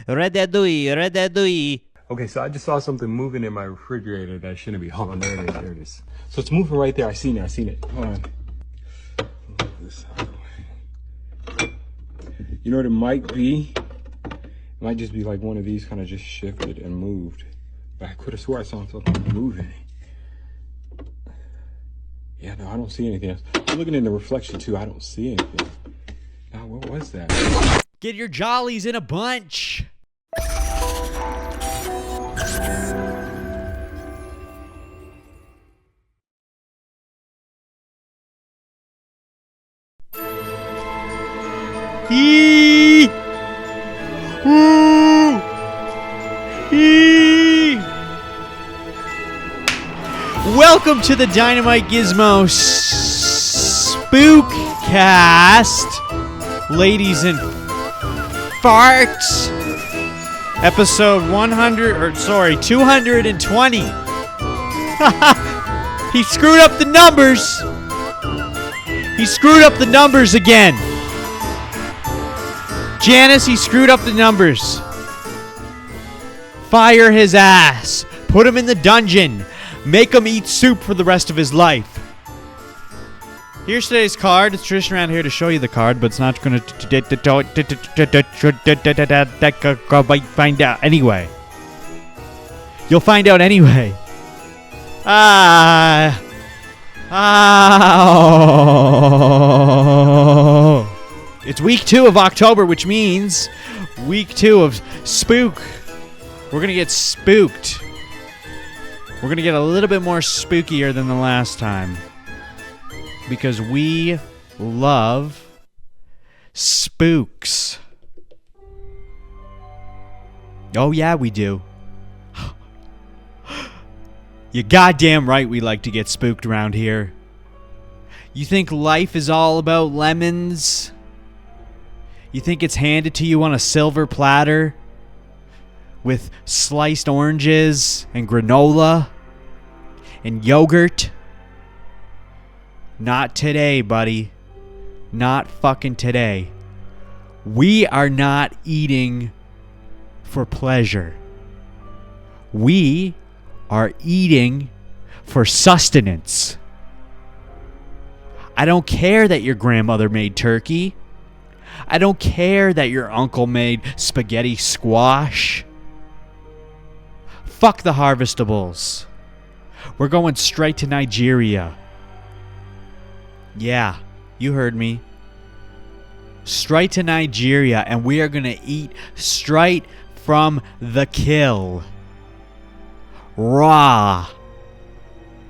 Ratatouille, ratatouille. Okay, so I just saw something moving in my refrigerator that shouldn't be. Hold on, there it is, there it is. So it's moving right there. I seen it. Hold on. Move this out of the way. You know what it might be? It might just be like one of these kind of just shifted and moved. But I could have swore I saw something moving. Yeah, no, I don't see anything else. I'm looking in the reflection too. I don't see anything. Now, what was that? Get your jollies in a bunch. Hee! Woo! Hee! Welcome to the DynamiteGizmo Spookcast, ladies and farts. Episode 220. He screwed up the numbers. He screwed up the numbers again. Janice, he screwed up the numbers. Fire his ass. Put him in the dungeon. Make him eat soup for the rest of his life. Here's today's card. It's tradition around here to show you the card, but it's not going to find out anyway. You'll find out anyway. It's week 2 of October, which means week 2 of Spook. We're going to get spooked. We're going to get a little bit more spookier than the last time. Because we love spooks. Oh, yeah, we do. You're goddamn right we like to get spooked around here. You think life is all about lemons? You think it's handed to you on a silver platter with sliced oranges and granola and yogurt? Not today, buddy. Not fucking today. We are not eating for pleasure. We are eating for sustenance. I don't care that your grandmother made turkey. I don't care that your uncle made spaghetti squash. Fuck the harvestables. We're going straight to Nigeria. Yeah, you heard me. Straight to Nigeria, and we are going to eat straight from the kill. Raw.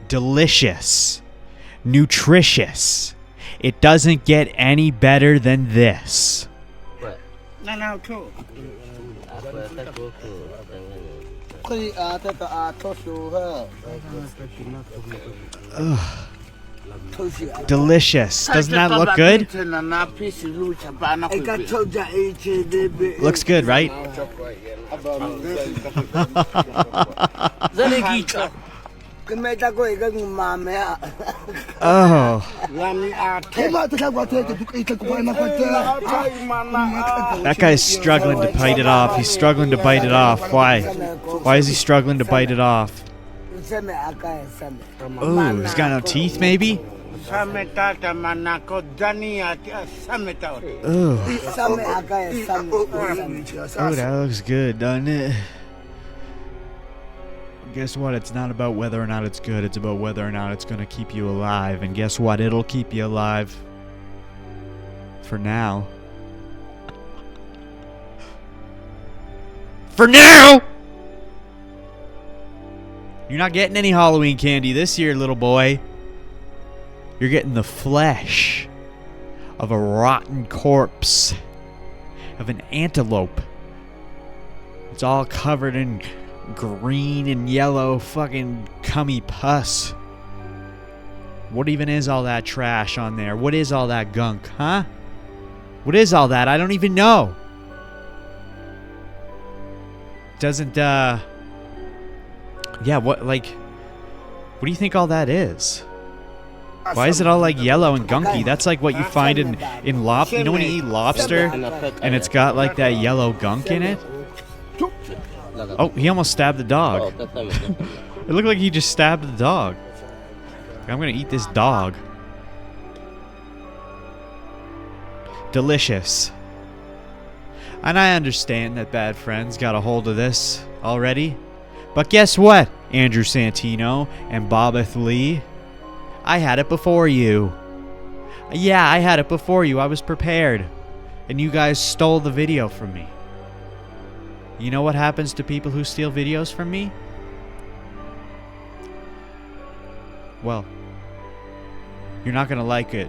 Delicious. Nutritious. It doesn't get any better than this. What? Ugh. Delicious. Doesn't that look good? Looks good, right? Oh. That guy's struggling to bite it off. He's struggling to bite it off. Why? Why is he struggling to bite it off? Oh, he's got no teeth, maybe? Oh, that looks good, doesn't it? Guess what? It's not about whether or not it's good. It's about whether or not it's going to keep you alive. And guess what? It'll keep you alive. For now. For now! You're not getting any Halloween candy this year, little boy. You're getting the flesh of a rotten corpse. Of an antelope. It's all covered in green and yellow fucking cummy pus. What even is all that trash on there? What is all that gunk, huh? What is all that? I don't even know. Doesn't, yeah, what do you think all that is? Why is it all like yellow and gunky? That's like what you find in lobster. You know when you eat lobster and it's got like that yellow gunk in it? Oh, he almost stabbed the dog. Oh, It looked like he just stabbed the dog. I'm gonna eat this dog. Delicious. And I understand that Bad Friends got a hold of this already. But guess what, Andrew Santino and Bobeth Lee? I had it before you. Yeah, I had it before you. I was prepared. And you guys stole the video from me. You know what happens to people who steal videos from me? Well, you're not going to like it.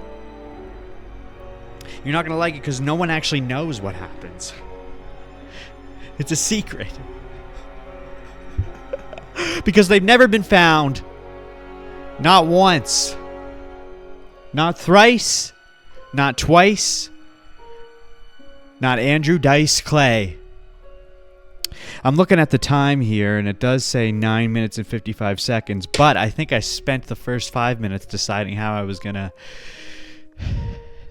You're not going to like it because no one actually knows what happens. It's a secret. Because they've never been found. Not once. Not thrice. Not twice. Not Andrew Dice Clay. I'm looking at the time here, and it does say 9 minutes and 55 seconds, but I think I spent the first 5 minutes deciding how I was going to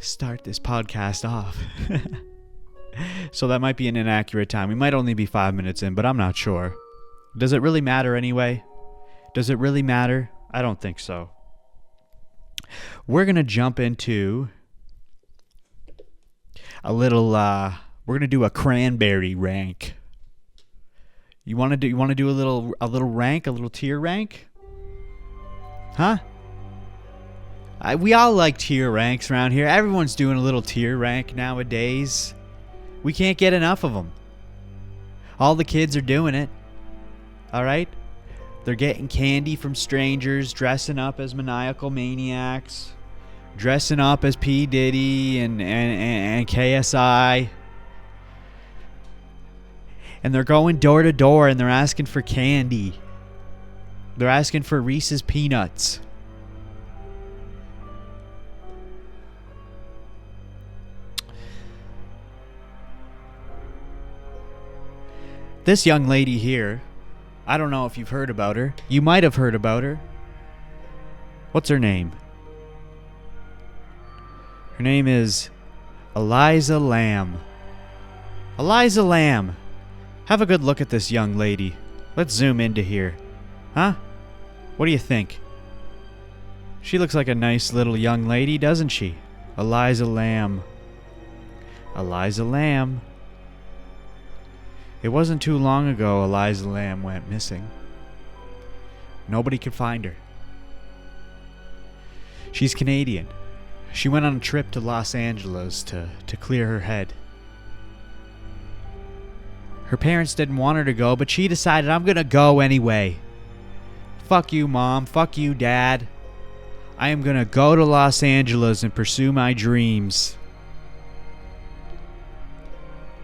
start this podcast off. So that might be an inaccurate time. We might only be 5 minutes in, but I'm not sure. Does it really matter anyway? Does it really matter? I don't think so. We're going to jump into a little, we're going to do a Cranberry rank. You want to do a little rank, a little tier rank? Huh? We all like tier ranks around here. Everyone's doing a little tier rank nowadays. We can't get enough of them. All the kids are doing it. All right? They're getting candy from strangers, dressing up as maniacal maniacs, dressing up as P. Diddy and KSI. And they're going door to door and they're asking for candy. They're asking for Reese's Peanuts. This young lady here, I don't know if you've heard about her. You might have heard about her. What's her name? Her name is Eliza Lamb. Eliza Lamb. Have a good look at this young lady. Let's zoom into here. Huh? What do you think? She looks like a nice little young lady, doesn't she? Eliza Lamb. Eliza Lamb. It wasn't too long ago Eliza Lamb went missing. Nobody could find her. She's Canadian. She went on a trip to Los Angeles to clear her head. Her parents didn't want her to go, but she decided, I'm gonna go anyway. Fuck you, Mom. Fuck you, Dad. I am gonna go to Los Angeles and pursue my dreams.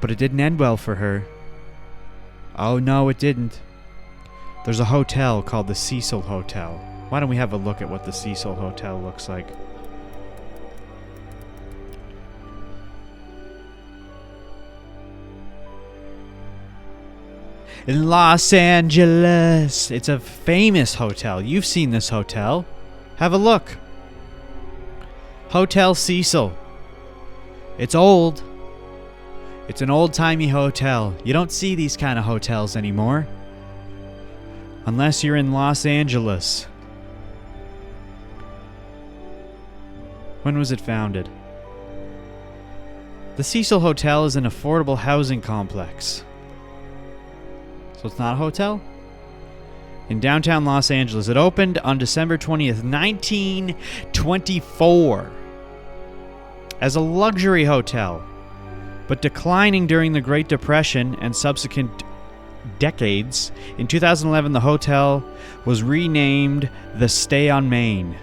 But it didn't end well for her. Oh, no, it didn't. There's a hotel called the Cecil Hotel. Why don't we have a look at what the Cecil Hotel looks like? In Los Angeles. It's a famous hotel. You've seen this hotel. Have a look. Hotel Cecil. It's old. It's an old-timey hotel. You don't see these kind of hotels anymore. Unless you're in Los Angeles. When was it founded? The Cecil Hotel is an affordable housing complex. So it's not a hotel? In downtown Los Angeles. It opened on December 20th, 1924 as a luxury hotel, but declining during the Great Depression and subsequent decades. In 2011, the hotel was renamed the Stay on Main.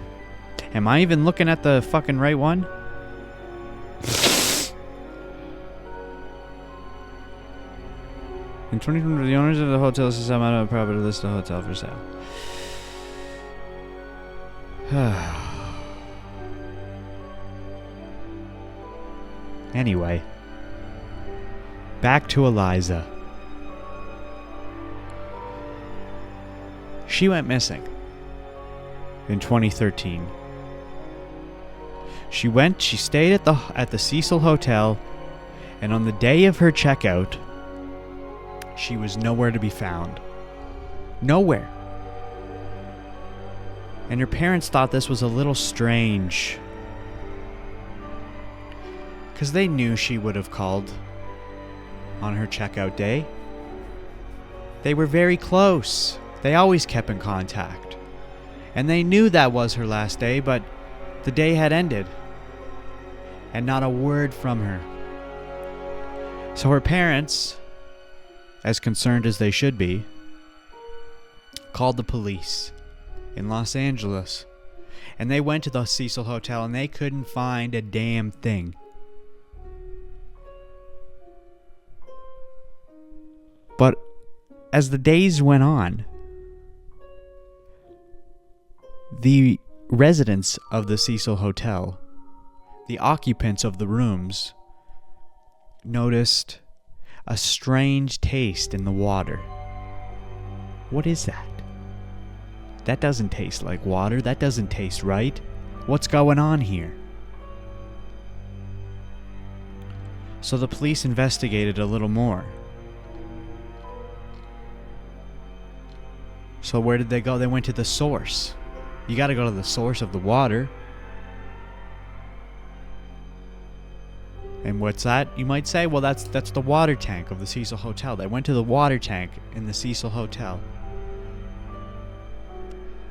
Am I even looking at the fucking right one? In 2020, the owners of the hotel says I'm out of property to list the hotel for sale. Anyway, back to Eliza. She went missing in 2013. She stayed at the Cecil Hotel, and on the day of her checkout, She was nowhere to be found. Nowhere. And her parents thought this was a little strange, because they knew she would have called on her checkout day. They were very close. They always kept in contact. And they knew that was her last day, but the day had ended. And not a word from her. So her parents, as concerned as they should be, called the police in Los Angeles. And they went to the Cecil Hotel and they couldn't find a damn thing. But as the days went on, the residents of the Cecil Hotel, the occupants of the rooms, noticed a strange taste in the water. What is that? That doesn't taste like water. That doesn't taste right. What's going on here? So the police investigated a little more. So where did they go? They went to the source. You gotta go to the source of the water. And what's that? You might say, well, that's the water tank of the Cecil Hotel. They went to the water tank in the Cecil Hotel.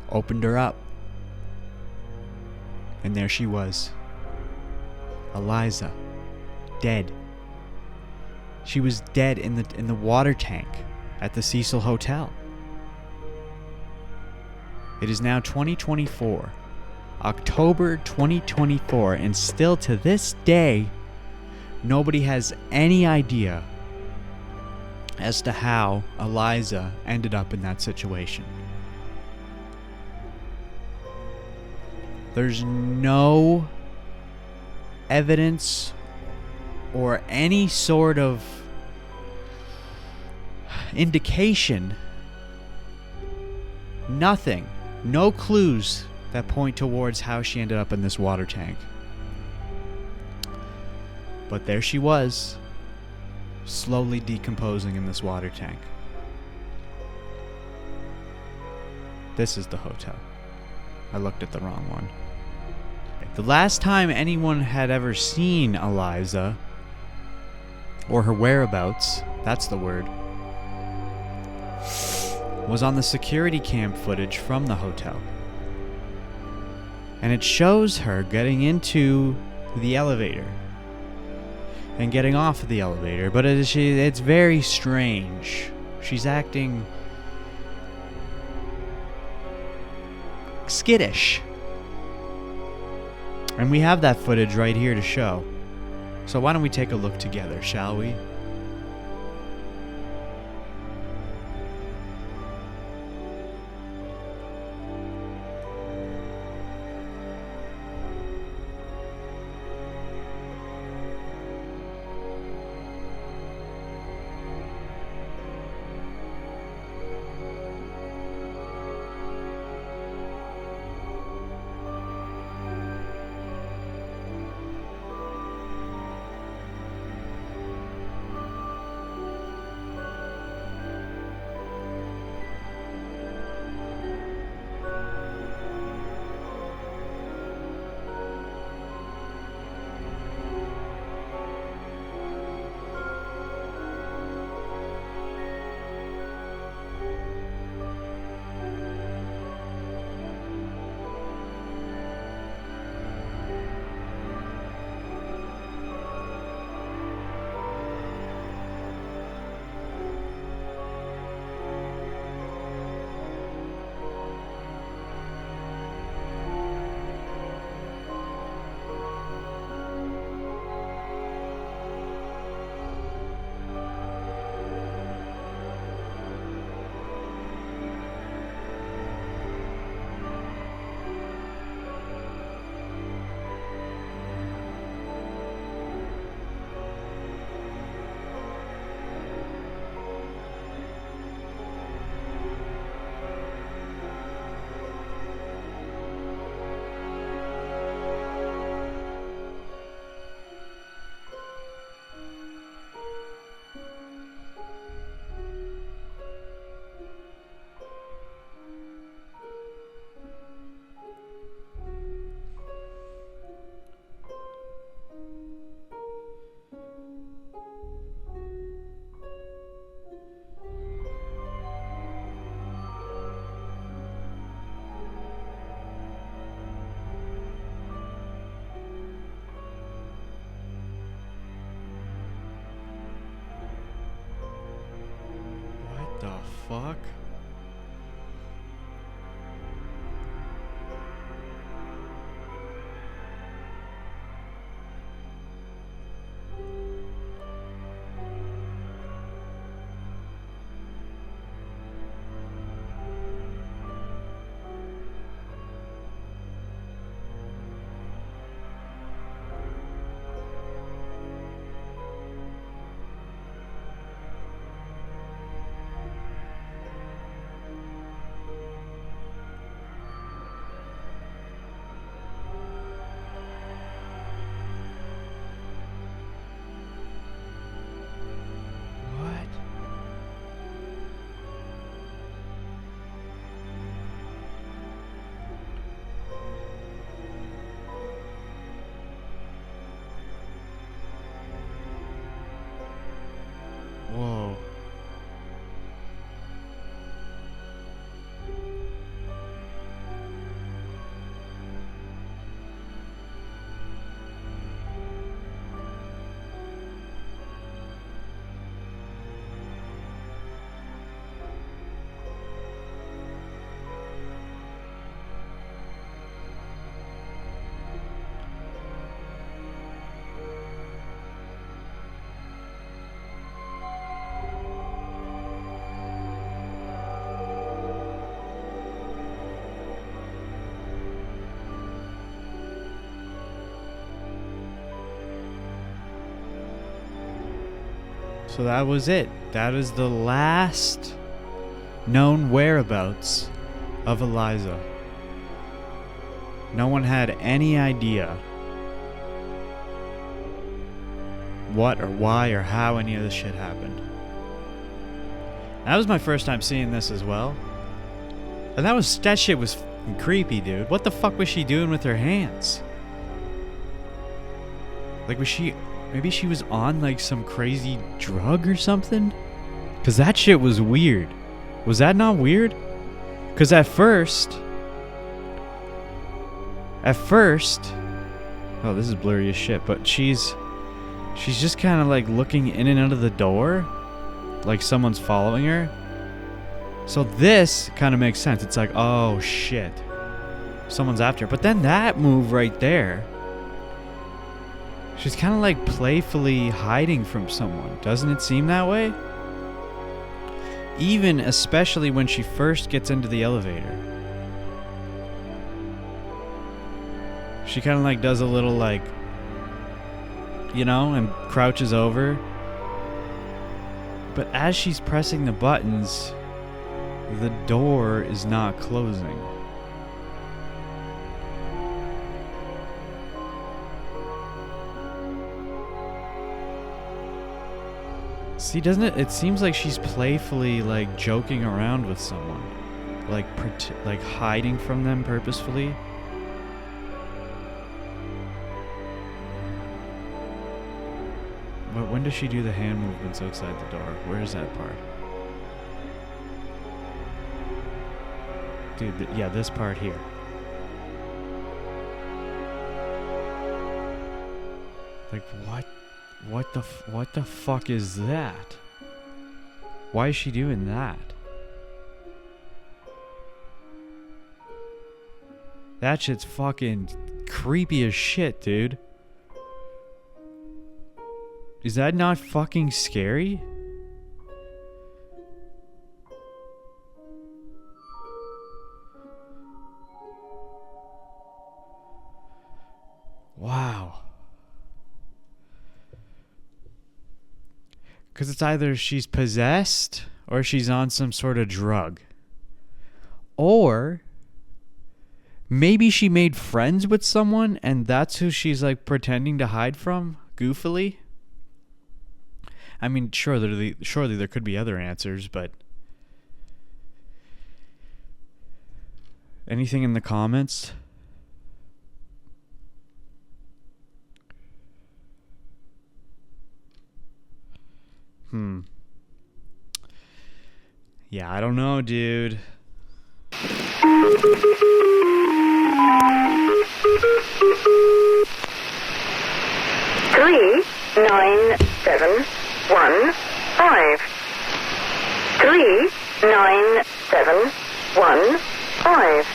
Opened her up. And there she was. Eliza. Dead. She was dead in the water tank at the Cecil Hotel. It is now 2024, October 2024, and still to this day, nobody has any idea as to how Eliza ended up in that situation. There's no evidence or any sort of indication. Nothing. No clues that point towards how she ended up in this water tank. But there she was, slowly decomposing in this water tank. This is the hotel. I looked at the wrong one. The last time anyone had ever seen Eliza, or her whereabouts, that's the word, was on the security cam footage from the hotel. And it shows her getting into the elevator and getting off of the elevator, but it's very strange. She's acting skittish. And we have that footage right here to show. So why don't we take a look together, shall we? fuck? Whoa. So that was it. That is the last known whereabouts of Eliza. No one had any idea what or why or how any of this shit happened. That was my first time seeing this as well. And that shit was fucking creepy, dude. What the fuck was she doing with her hands? Like, maybe she was on like some crazy drug or something? Cause that shit was weird. Was that not weird? Cause at first, oh, this is blurry as shit, but she's just kind of like looking in and out of the door, like someone's following her. So this kind of makes sense. It's like, oh shit, someone's after her. But then that move right there, she's kind of like playfully hiding from someone. Doesn't it seem that way? Even especially when she first gets into the elevator. She kind of like does a little like, you know, and crouches over. But as she's pressing the buttons, the door is not closing. See, doesn't it? It seems like she's playfully like joking around with someone, like hiding from them purposefully. But when does she do the hand movements outside the door? Where's that part? Dude, yeah, this part here. Like, what? What the fuck is that? Why is she doing that? That shit's fucking creepy as shit, dude. Is that not fucking scary? Wow. Because it's either she's possessed or she's on some sort of drug. Or maybe she made friends with someone and that's who she's like pretending to hide from, goofily. I mean, surely there could be other answers, but anything in the comments? Yeah, I don't know, dude. 39715. 39715. 39715.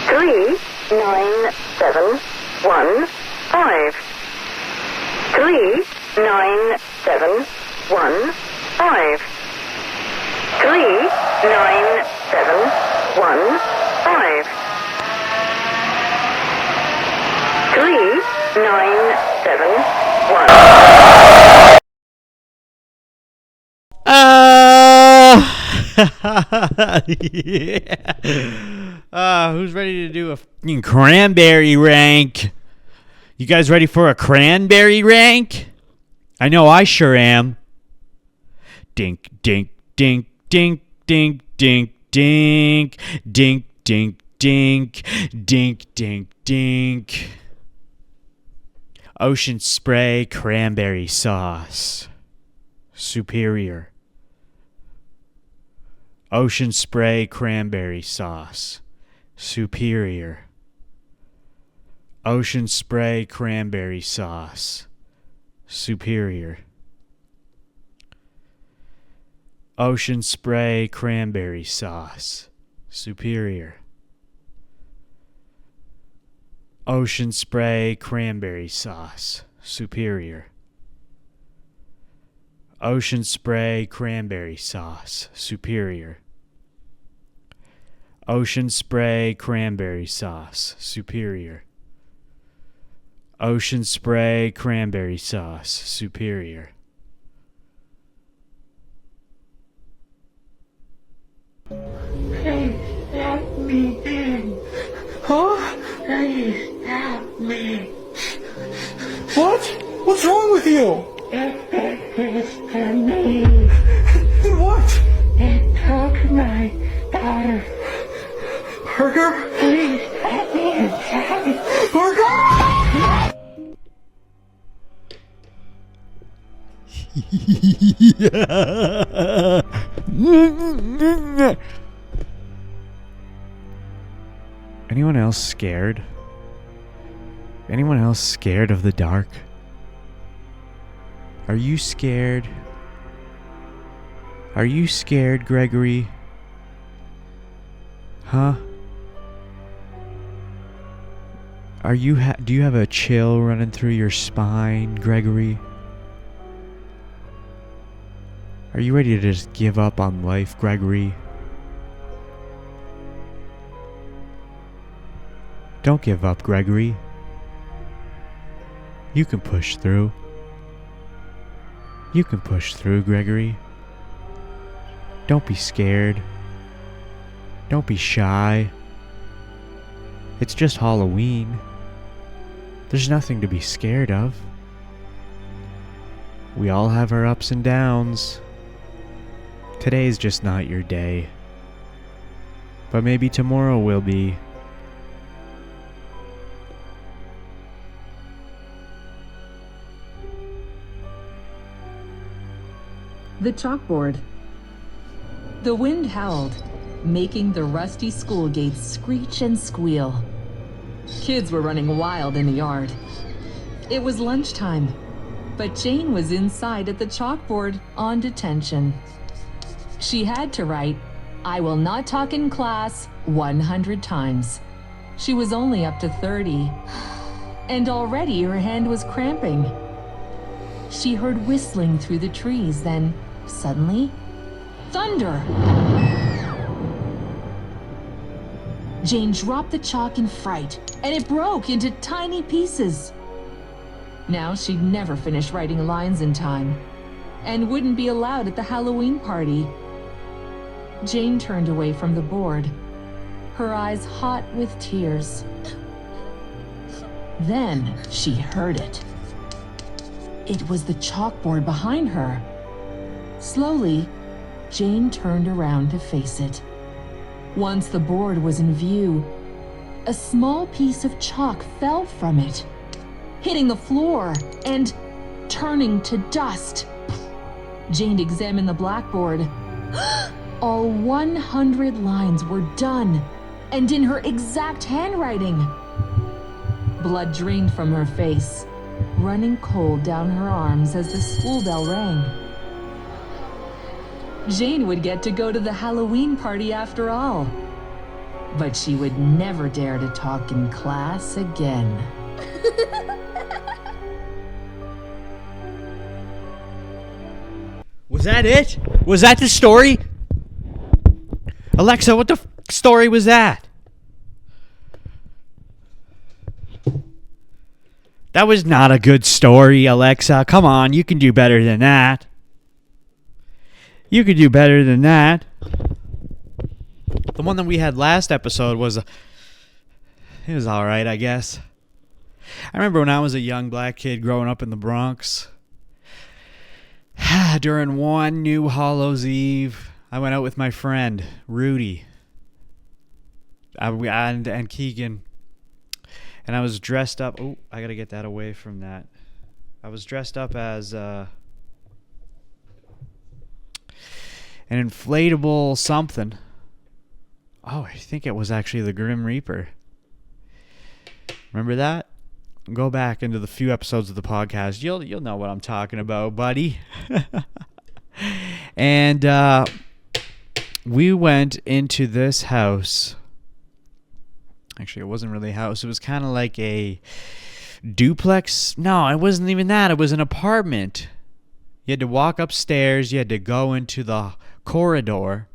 39715. 39715. 39715. 39715. Yeah. Who's ready to do a fucking cranberry rank? You guys ready for a cranberry rank? I know I sure am. Dink, dink, dink, dink, dink, dink, dink, dink, dink, dink, dink, dink, dink. Ocean spray cranberry sauce. Superior. Ocean spray cranberry sauce. Superior. Ocean spray cranberry sauce. Superior. Ocean spray cranberry sauce. Superior. Ocean spray cranberry sauce. Superior. Ocean spray cranberry sauce. Superior. Ocean spray cranberry sauce. Superior. Ocean spray cranberry sauce. Superior. Please let me in. Huh? Please help me. What? What's wrong with you? It is for me. What? It took my daughter. Parker? Please let me inside. Parker! Anyone else scared? Anyone else scared of the dark? Are you scared? Are you scared, Gregory? Huh? Are you do you have a chill running through your spine, Gregory? Are you ready to just give up on life, Gregory? Don't give up, Gregory. You can push through. You can push through, Gregory. Don't be scared. Don't be shy. It's just Halloween. There's nothing to be scared of. We all have our ups and downs. Today's just not your day. But maybe tomorrow will be. The chalkboard. The wind howled, making the rusty school gates screech and squeal. Kids were running wild in the yard. It was lunchtime, but Jane was inside at the chalkboard on detention. She had to write, "I will not talk in class," 100 times. She was only up to 30, and already her hand was cramping. She heard whistling through the trees, then suddenly, thunder! Jane dropped the chalk in fright, and it broke into tiny pieces. Now she'd never finish writing lines in time, and wouldn't be allowed at the Halloween party. Jane turned away from the board, her eyes hot with tears. Then she heard it. It was the chalkboard behind her. Slowly, Jane turned around to face it. Once the board was in view, a small piece of chalk fell from it, hitting the floor and turning to dust. Jane examined the blackboard. All 100 lines were done, and in her exact handwriting. Blood drained from her face, running cold down her arms as the school bell rang. Jane would get to go to the Halloween party after all. But she would never dare to talk in class again. Was that it? Was that the story? Alexa, what the story was that? That was not a good story, Alexa. Come on, you can do better than that. You could do better than that. The one that we had last episode was... it was alright, I guess. I remember when I was a young black kid growing up in the Bronx. During one New Hallows Eve, I went out with my friend, Rudy. And Keegan. And I was dressed up... Oh, I gotta get that away from that. I was dressed up as... an inflatable something. Oh, I think it was actually the Grim Reaper. Remember that? Go back into the few episodes of the podcast. You'll know what I'm talking about, buddy. And we went into this house. Actually, it wasn't really a house. It was kind of like a duplex. No, it wasn't even that. It was an apartment. You had to walk upstairs. You had to go into the corridor.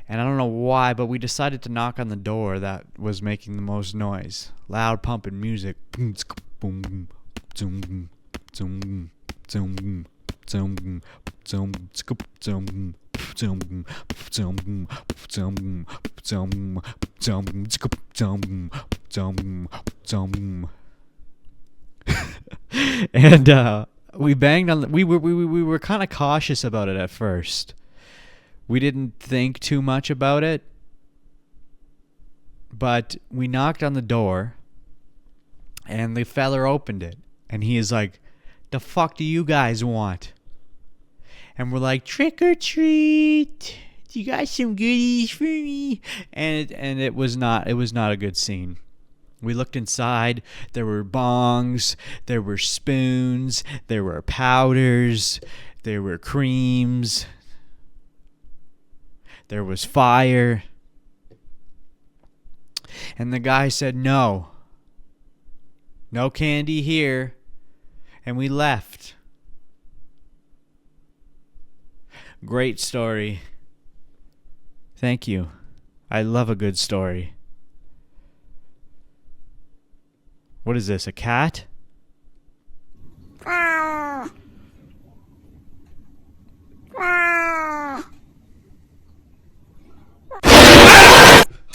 And I don't know why, but we decided to knock on the door that was making the most noise. Loud pumping music. Boom, boom, boom, boom, boom, and we banged on the, we were kind of cautious about it at first. We didn't think too much about it, but we knocked on the door, and the feller opened it, and he is like, "The fuck do you guys want?" And we're like, "Trick or treat. You got some goodies for me?" And it was not a good scene. We looked inside. There were bongs, there were spoons, there were powders, there were creams. There was fire. And the guy said, "No. No candy here." And we left. Great story. Thank you. I love a good story. What is this, a cat?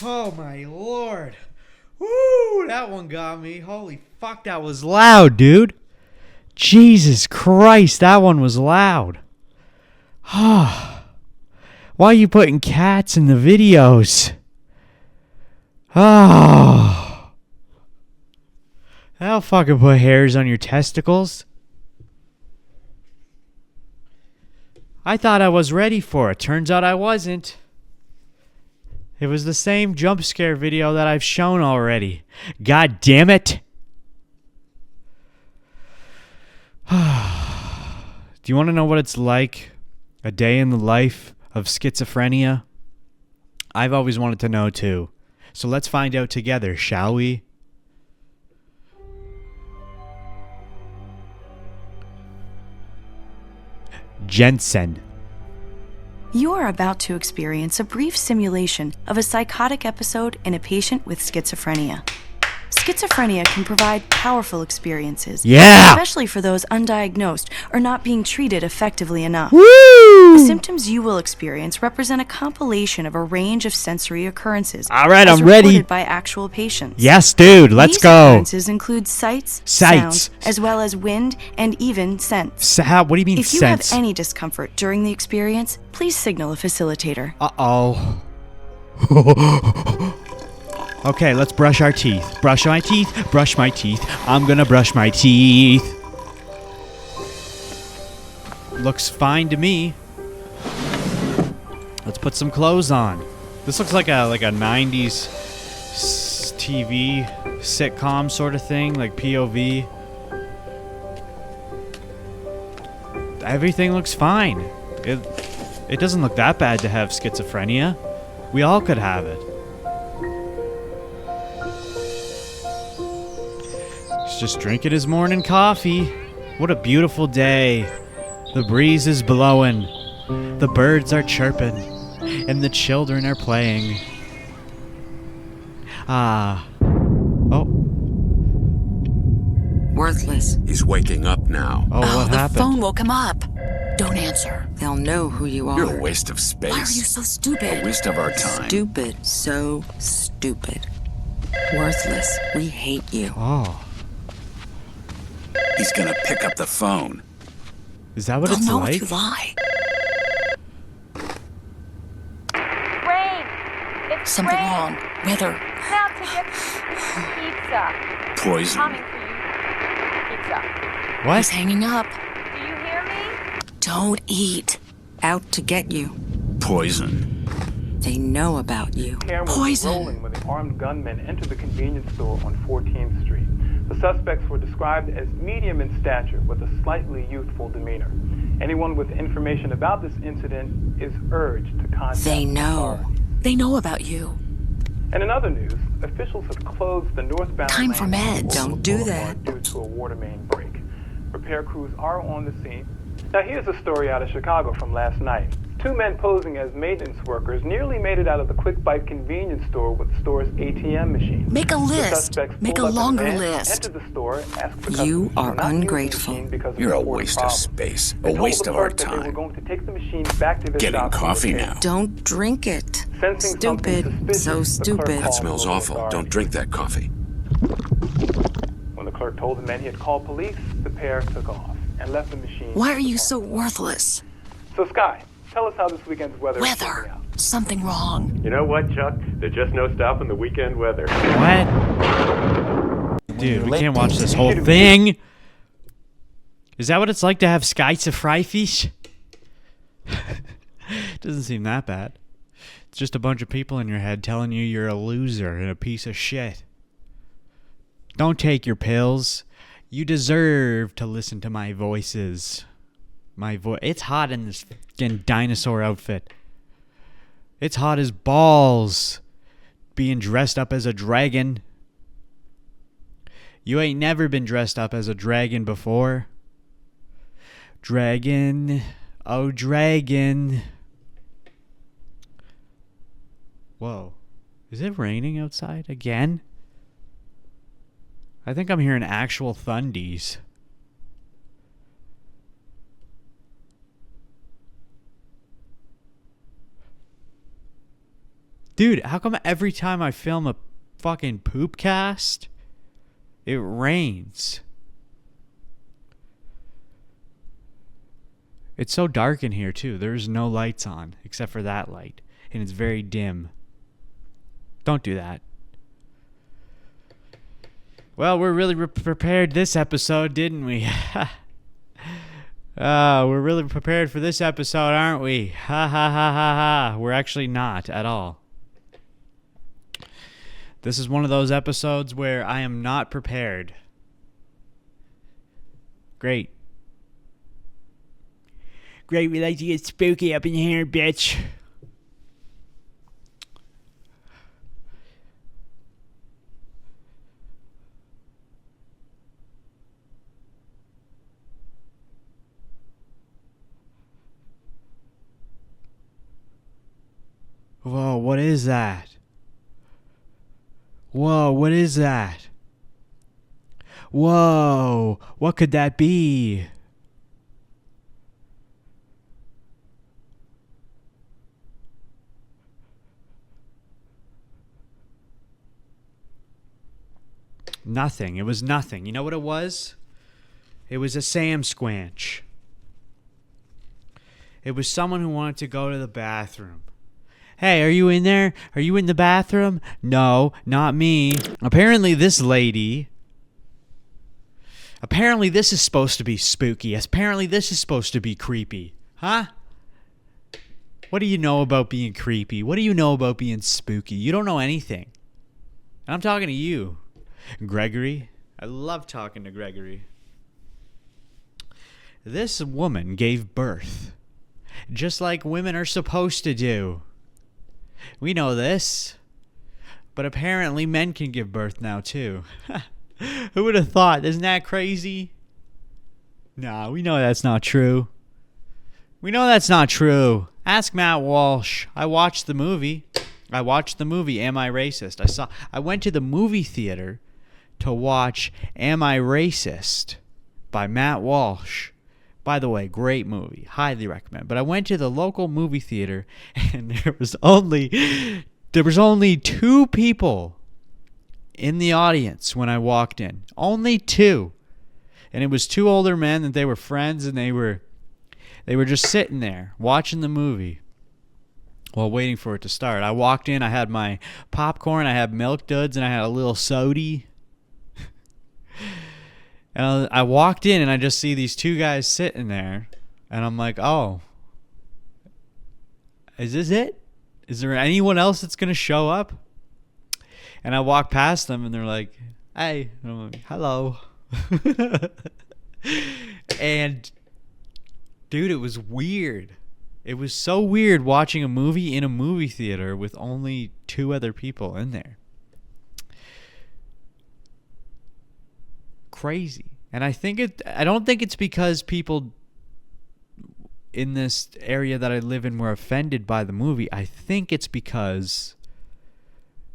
Oh my lord. Woo, that one got me. Holy fuck, that was loud, dude. Jesus Christ, that one was loud. Why are you putting cats in the videos? Oh. That'll fucking put hairs on your testicles. I thought I was ready for it. Turns out I wasn't. It was the same jump scare video that I've shown already. God damn it. Do you want to know what it's like? A day in the life of schizophrenia? I've always wanted to know too. So let's find out together, shall we? Jensen. You are about to experience a brief simulation of a psychotic episode in a patient with schizophrenia. Schizophrenia can provide powerful experiences, especially for those undiagnosed or not being treated effectively enough. Woo! The symptoms you will experience represent a compilation of a range of sensory occurrences. All right, as I'm ready. reported by actual patients. Yes, dude, let's These go. occurrences include sights, sounds, as well as wind and even scents. What do you mean If you sense? have any discomfort during the experience, please signal a facilitator. Uh-oh. Okay, let's brush our teeth. Brush my teeth. Brush my teeth. I'm gonna brush my teeth. Looks fine to me. Let's put some clothes on. This looks like a 90s TV sitcom sort of thing, like POV. Everything looks fine. It doesn't look that bad to have schizophrenia. We all could have it. He's just drinking his morning coffee. What a beautiful day. The breeze is blowing. The birds are chirping. And the children are playing. Ah. Oh. Worthless. He's waking up now. Oh, what the happened? phone woke him up. Don't answer. They'll know who you are. You're a waste of space. Why are you so stupid? A waste of our time. Stupid. So stupid. Worthless. We hate you. Oh. He's gonna pick up the phone. Is that what They'll it's know like? if you lie. Rain! It's Something rain. wrong. Weather. Now to get pizza. Poison. Coming for you. Pizza. He's What? hanging up. Do you hear me? Don't eat. Out to get you. Poison. They know about you. Camera was Poison. rolling when the armed gunmen entered the convenience store on 14th Street. The suspects were described as medium in stature with a slightly youthful demeanor. Anyone with information about this incident is urged to contact They know. authorities. They know about you. And in other news, officials have closed the northbound Time for lane meds. of Don't do Boulevard that. due to a water main break. Repair crews are on the scene. Now here's a story out of Chicago from last night. Two men posing as maintenance workers nearly made it out of the Quick Bite convenience store with the store's ATM machine. Make a The list. suspects Make pulled a up in a longer van, list. entered the store, asked for You customers are to not use the ungrateful. machine because of You're a reported waste of problems. space. They A told waste the of our clerk that They were time. going to take the machine back to their Getting shop for coffee repair. now. Don't drink it. Sensing something Stupid. suspicious, So the clerk stupid. That called smells local awful. authorities. Don't drink that coffee. When the clerk told the men he had called police, the pair took off and left the machine. Why are you so worthless? So, Sky, tell us how this weekend's weather is Weather. working out. Something wrong. You know what, Chuck? There's just no stopping the weekend weather. What? Dude, we can't watch this whole thing. Is that what it's like to have schizophrenic? Doesn't seem that bad. It's just a bunch of people in your head telling you you're a loser and a piece of shit. Don't take your pills. You deserve to listen to my voices. My voice. It's hot in this fucking dinosaur outfit. It's hot as balls being dressed up as a dragon. You ain't never been dressed up as a dragon before. Dragon. Oh, dragon. Whoa. Is it raining outside again? I think I'm hearing actual thundies. Dude, how come every time I film a fucking poop cast, it rains? It's so dark in here, too. There's no lights on, except for that light. And it's very dim. Don't do that. Well, we're really prepared this episode, didn't we? We're really prepared for this episode, aren't we? Ha ha ha ha ha. We're actually not at all. This is one of those episodes where I am not prepared. Great. Great, we like to get spooky up in here, bitch. Whoa, what is that? Whoa, what is that? Whoa, what could that be? Nothing. It was nothing. You know what it was? It was a Sam Squanch. It was someone who wanted to go to the bathroom. Hey, are you in there? Are you in the bathroom? No, not me. Apparently this lady... Apparently this is supposed to be spooky. Apparently this is supposed to be creepy. Huh? What do you know about being creepy? What do you know about being spooky? You don't know anything. And I'm talking to you, Gregory. I love talking to Gregory. This woman gave birth just like women are supposed to do. We know this. But apparently men can give birth now too. Who would have thought? Isn't that crazy? Nah, we know that's not true. We know that's not true. Ask Matt Walsh. I watched the movie. Am I Racist? I went to the movie theater to watch Am I Racist by Matt Walsh. By the way, great movie. Highly recommend. But I went to the local movie theater and there was only 2 people in the audience when I walked in. Only 2. And it was 2 older men that they were friends, and they were just sitting there watching the movie while waiting for it to start. I walked in, I had my popcorn, I had milk duds, and I had a little sody. And I walked in and I just see these 2 guys sitting there, and I'm like, oh, is this it? Is there anyone else that's going to show up? And I walk past them and they're like, hey. And I'm like, hello. And dude, it was weird. It was so weird watching a movie in a movie theater with only 2 other people in there. Crazy. And I don't think it's because people in this area that I live in were offended by the movie. I think it's because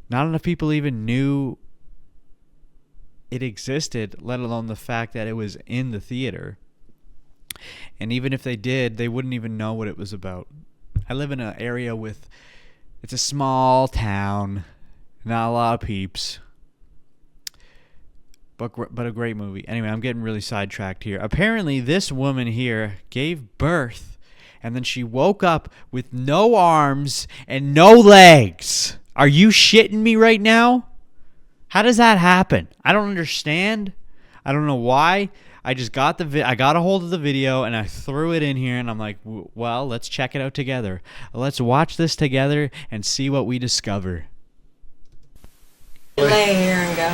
not enough people even knew it existed, let alone the fact that it was in the theater. And even if they did, they wouldn't even know what it was about. I live in an area it's a small town, not a lot of peeps. But a great movie. Anyway, I'm getting really sidetracked here. Apparently, this woman here gave birth, and then she woke up with no arms and no legs. Are you shitting me right now? How does that happen? I don't understand. I don't know why. I just got I got a hold of the video, and I threw it in here, and I'm like, well, let's check it out together. Let's watch this together and see what we discover. Lay here and go.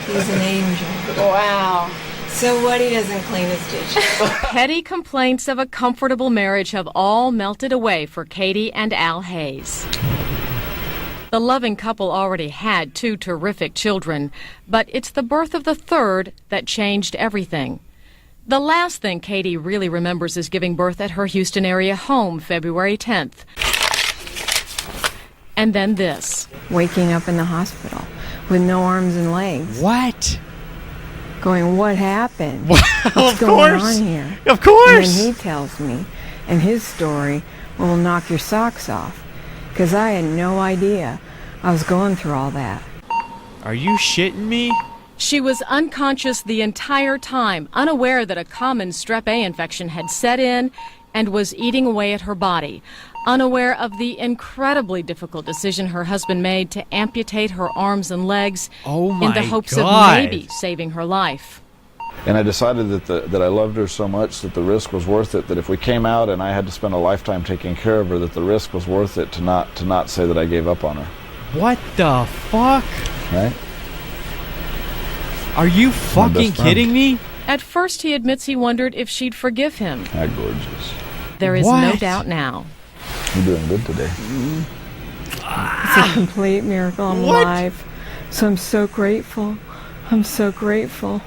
He's an angel. Wow. So what, he doesn't clean his dishes? Petty complaints of a comfortable marriage have all melted away for Katie and Al Hayes. The loving couple already had 2 terrific children, but it's the birth of the 3rd that changed everything. The last thing Katie really remembers is giving birth at her Houston area home February 10th. And then this. Waking up in the hospital with no arms and legs. What? Going, what happened? What's going on here? Of course. And then he tells me, and his story will knock your socks off. Because I had no idea I was going through all that. Are you shitting me? She was unconscious the entire time, unaware that a common strep A infection had set in and was eating away at her body, unaware of the incredibly difficult decision her husband made to amputate her arms and legs in the hopes of maybe saving her life. And I decided that I loved her so much that the risk was worth it, that if we came out and I had to spend a lifetime taking care of her, that the risk was worth it to not say that I gave up on her. What the fuck? Right? Are you fucking kidding me? At first he admits he wondered if she'd forgive him. How gorgeous. There is no doubt now. You're doing good today. It's a complete miracle I'm alive. So I'm so grateful. I'm so grateful.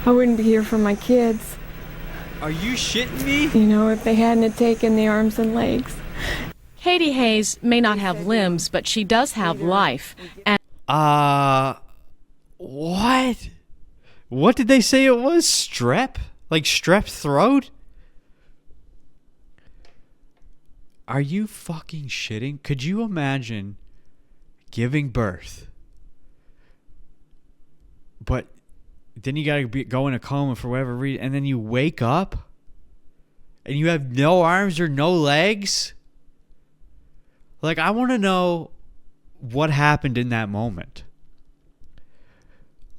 I wouldn't be here for my kids. Are you shitting me? You know, if they hadn't have taken the arms and legs. Katie Hayes may not have limbs, but she does have life. And what? What did they say it was? Strep? Like strep throat? Are you fucking shitting? Could you imagine giving birth, but then you gotta go in a coma for whatever reason, and then you wake up and you have no arms or no legs? Like, I want to know what happened in that moment.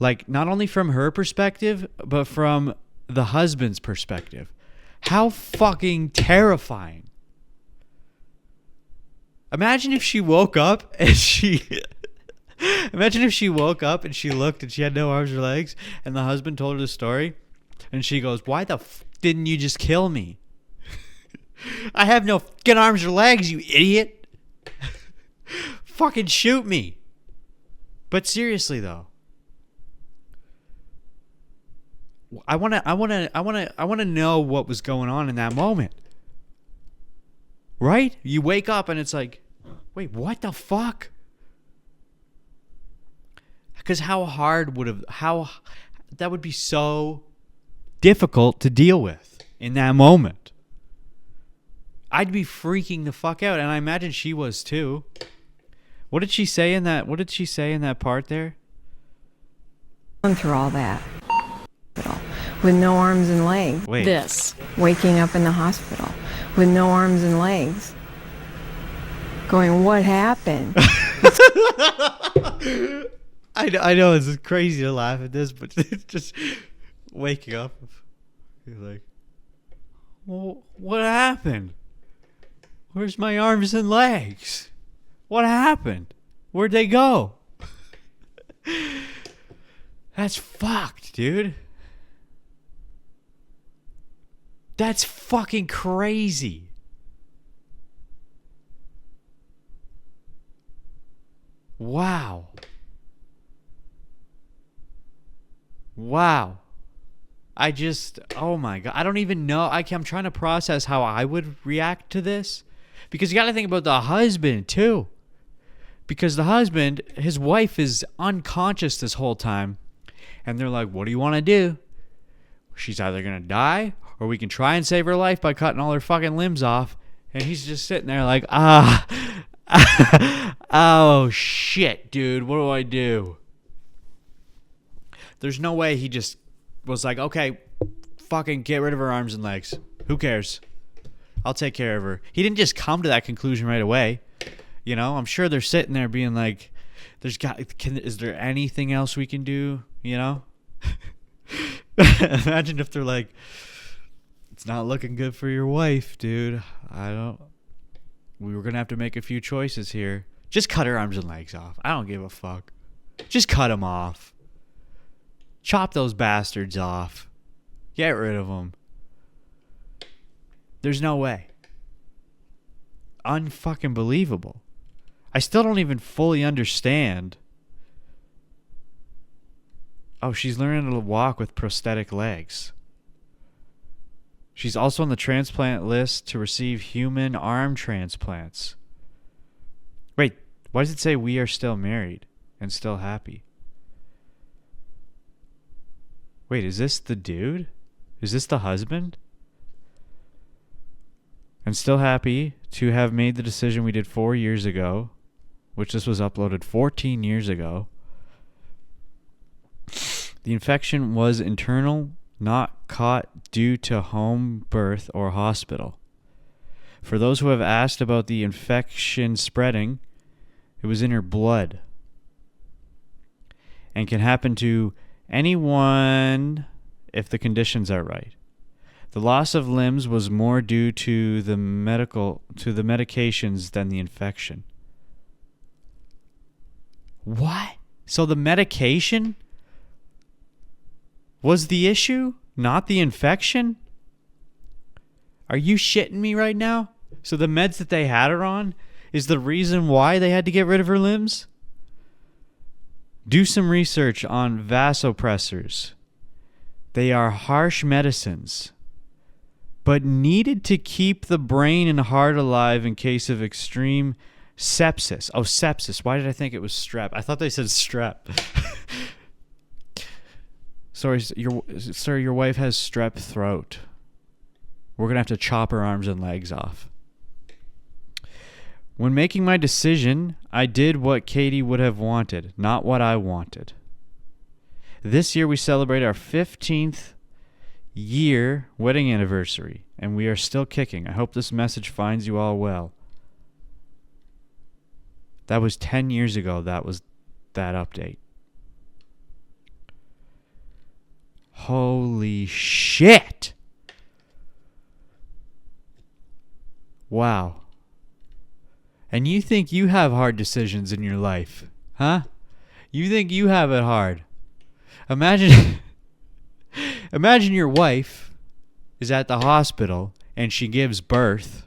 Like, not only from her perspective, but from the husband's perspective. How fucking terrifying. Imagine if she woke up and Imagine if she woke up and she looked and she had no arms or legs, and the husband told her the story, and she goes, why the didn't you just kill me? I have no fucking arms or legs, you idiot. Fucking shoot me. But seriously though, I want to know what was going on in that moment. Right? You wake up and it's like, wait, what the fuck? Because that would be so difficult to deal with in that moment. I'd be freaking the fuck out, and I imagine she was too. What did she say in that part there? Going through all that. With no arms and legs. Wait. This. Waking up in the hospital with no arms and legs. Going, what happened? I know it's crazy to laugh at this, but it's just waking up. You're like, well, what happened? Where's my arms and legs? What happened? Where'd they go? That's fucked, dude. That's fucking crazy. Wow. Wow. Oh my God. I don't even know. I'm trying to process how I would react to this. Because you got to think about the husband too. Because the husband, his wife is unconscious this whole time. And they're like, what do you want to do? She's either going to die or we can try and save her life by cutting all her fucking limbs off. And he's just sitting there like, oh shit, dude. What do I do? There's no way he just was like, okay, fucking get rid of her arms and legs. Who cares? I'll take care of her. He didn't just come to that conclusion right away. You know, I'm sure they're sitting there being like, is there anything else we can do? You know? Imagine if they're like, it's not looking good for your wife, dude. We were going to have to make a few choices here. Just cut her arms and legs off. I don't give a fuck. Just cut them off. Chop those bastards off. Get rid of them. There's no way. Unfucking believable. I still don't even fully understand. Oh, she's learning to walk with prosthetic legs. She's also on the transplant list to receive human arm transplants. Wait, why does it say we are still married and still happy? Wait, is this the dude? Is this the husband? And still happy to have made the decision we did 4 years ago, which this was uploaded 14 years ago. The infection was internal, not caught due to home birth or hospital. For those who have asked about the infection spreading, it was in her blood and can happen to anyone if the conditions are right. The loss of limbs was more due to the medications than the infection. What? So the medication was the issue, not the infection? Are you shitting me right now? So the meds that they had her on is the reason why they had to get rid of her limbs? Do some research on vasopressors. They are harsh medicines, but needed to keep the brain and heart alive in case of extreme sepsis. Oh, sepsis. Why did I think it was strep? I thought they said strep. Sorry, your wife has strep throat. We're going to have to chop her arms and legs off. When making my decision, I did what Katie would have wanted, not what I wanted. This year we celebrate our 15th year wedding anniversary, and we are still kicking. I hope this message finds you all well. That was 10 years ago. That was that update. Holy shit. Wow. And you think you have hard decisions in your life, huh? You think you have it hard. Imagine your wife is at the hospital and she gives birth,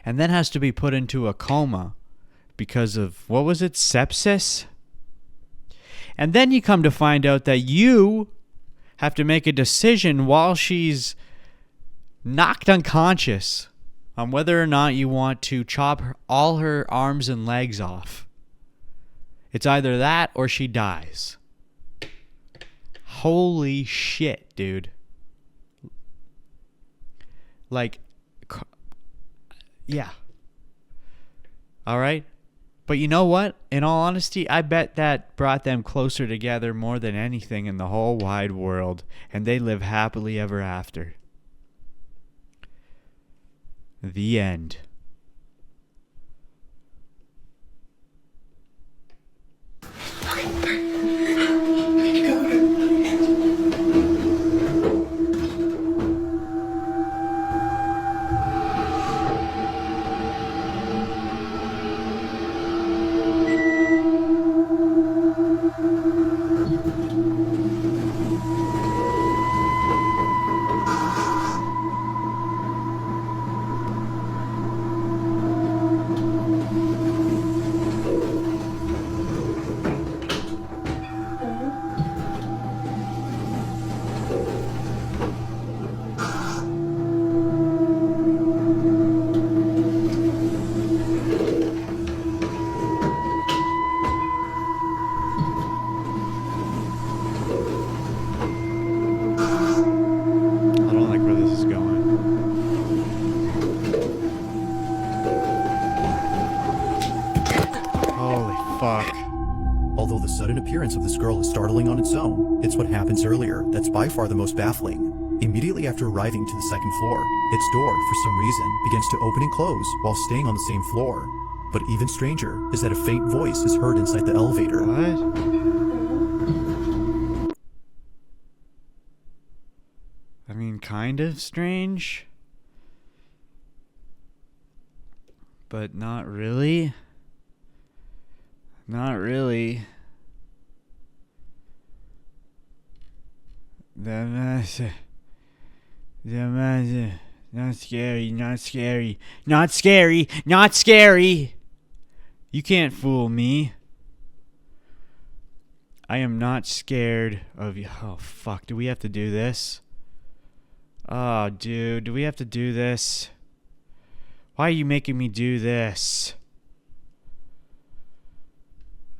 and then has to be put into a coma because of, what was it, sepsis? And then you come to find out that you have to make a decision while she's knocked unconscious on whether or not you want to chop all her arms and legs off. It's either that or she dies. Holy shit, dude. Like, yeah. All right? But you know what? In all honesty, I bet that brought them closer together more than anything in the whole wide world. And they live happily ever after. The end. Although the sudden appearance of this girl is startling on its own, it's what happens earlier that's by far the most baffling. Immediately after arriving to the second floor, its door, for some reason, begins to open and close while staying on the same floor. But even stranger is that a faint voice is heard inside the elevator. What? I mean, kind of strange. But not really. Not really. Not scary, not scary, not scary, not scary. You can't fool me. I am not scared of you. Oh, fuck. Do we have to do this? Oh, dude. Do we have to do this? Why are you making me do this?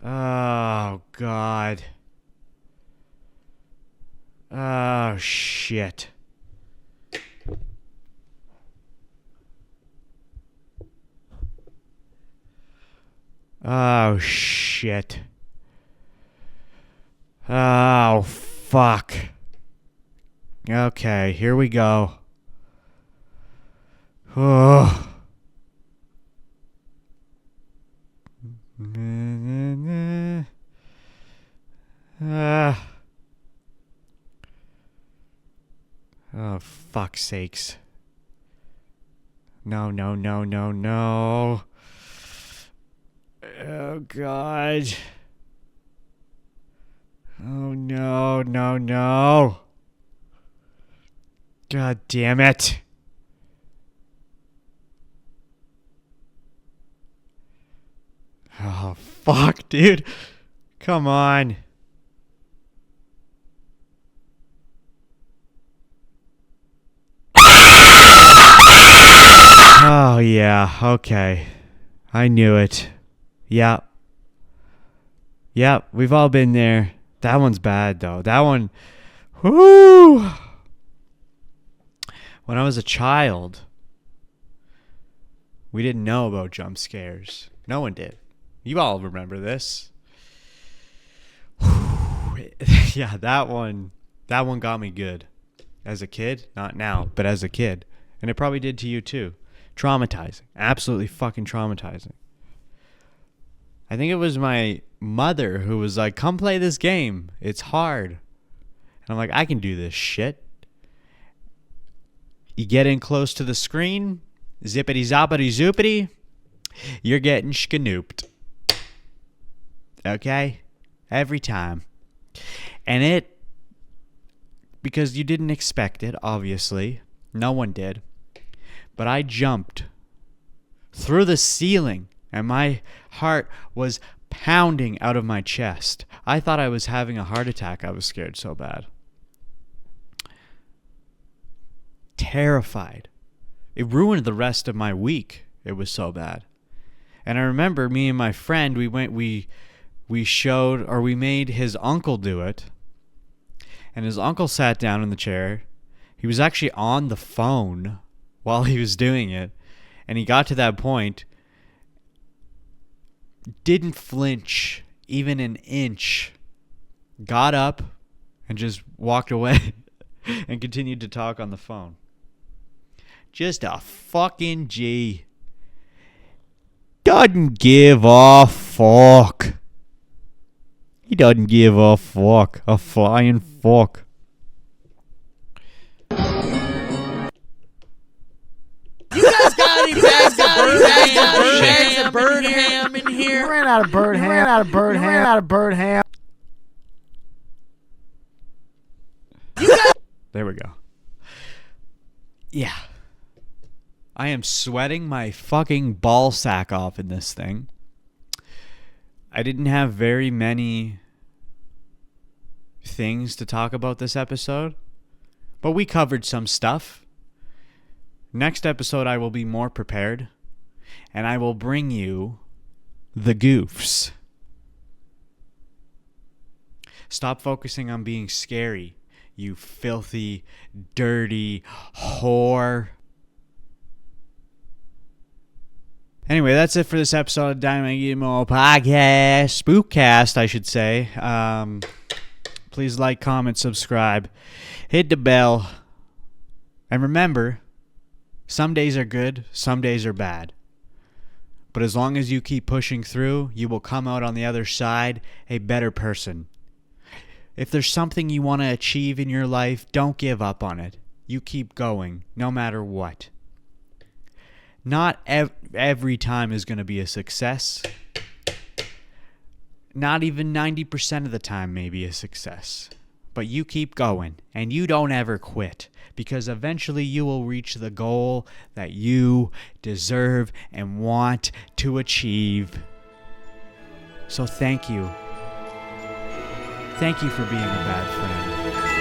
Oh, God. Oh, shit. Oh, shit. Oh, fuck. Okay, here we go. Oh. Oh, fuck's sakes. No, no, no, no, no. Oh, God. Oh, no, no, no. God damn it. Oh, fuck, dude. Come on. Oh, yeah. Okay. I knew it. Yeah. Yeah, we've all been there. That one's bad, though. That one... Whoo! When I was a child, we didn't know about jump scares. No one did. You all remember this. Yeah, that one got me good. As a kid, not now, but as a kid. And it probably did to you too. Traumatizing. Absolutely fucking traumatizing. I think it was my mother who was like, come play this game. It's hard. And I'm like, I can do this shit. You get in close to the screen, zippity zoppity zoopity, you're getting schnooped. Okay? Every time. And it, because you didn't expect it, obviously, No one did. But I jumped through the ceiling, and my heart was pounding out of my chest. I thought I was having a heart attack. I was scared so bad. Terrified. It ruined the rest of my week. It was so bad. And I remember me and my friend, we made his uncle do it. And his uncle sat down in the chair. He was actually on the phone while he was doing it. And he got to that point, didn't flinch even an inch, got up and just walked away and continued to talk on the phone. Just a fucking G. Doesn't give a fuck. He doesn't give a fuck. A flying fuck. You guys got any bags of bird ham in here? Ran out of bird ham. There we go. Yeah. I am sweating my fucking ball sack off in this thing. I didn't have very many things to talk about this episode, but we covered some stuff. Next episode, I will be more prepared, and I will bring you the goofs. Stop focusing on being scary, you filthy, dirty whore. Anyway, that's it for this episode of DynamiteGizmo podcast. Spookcast, I should say. Please like, comment, subscribe. Hit the bell. And remember, some days are good, some days are bad. But as long as you keep pushing through, you will come out on the other side a better person. If there's something you want to achieve in your life, don't give up on it. You keep going, no matter what. Not every time is going to be a success. Not even 90% of the time may be a success. But you keep going, and you don't ever quit, because eventually you will reach the goal that you deserve and want to achieve. So thank you. Thank you for being a bad friend.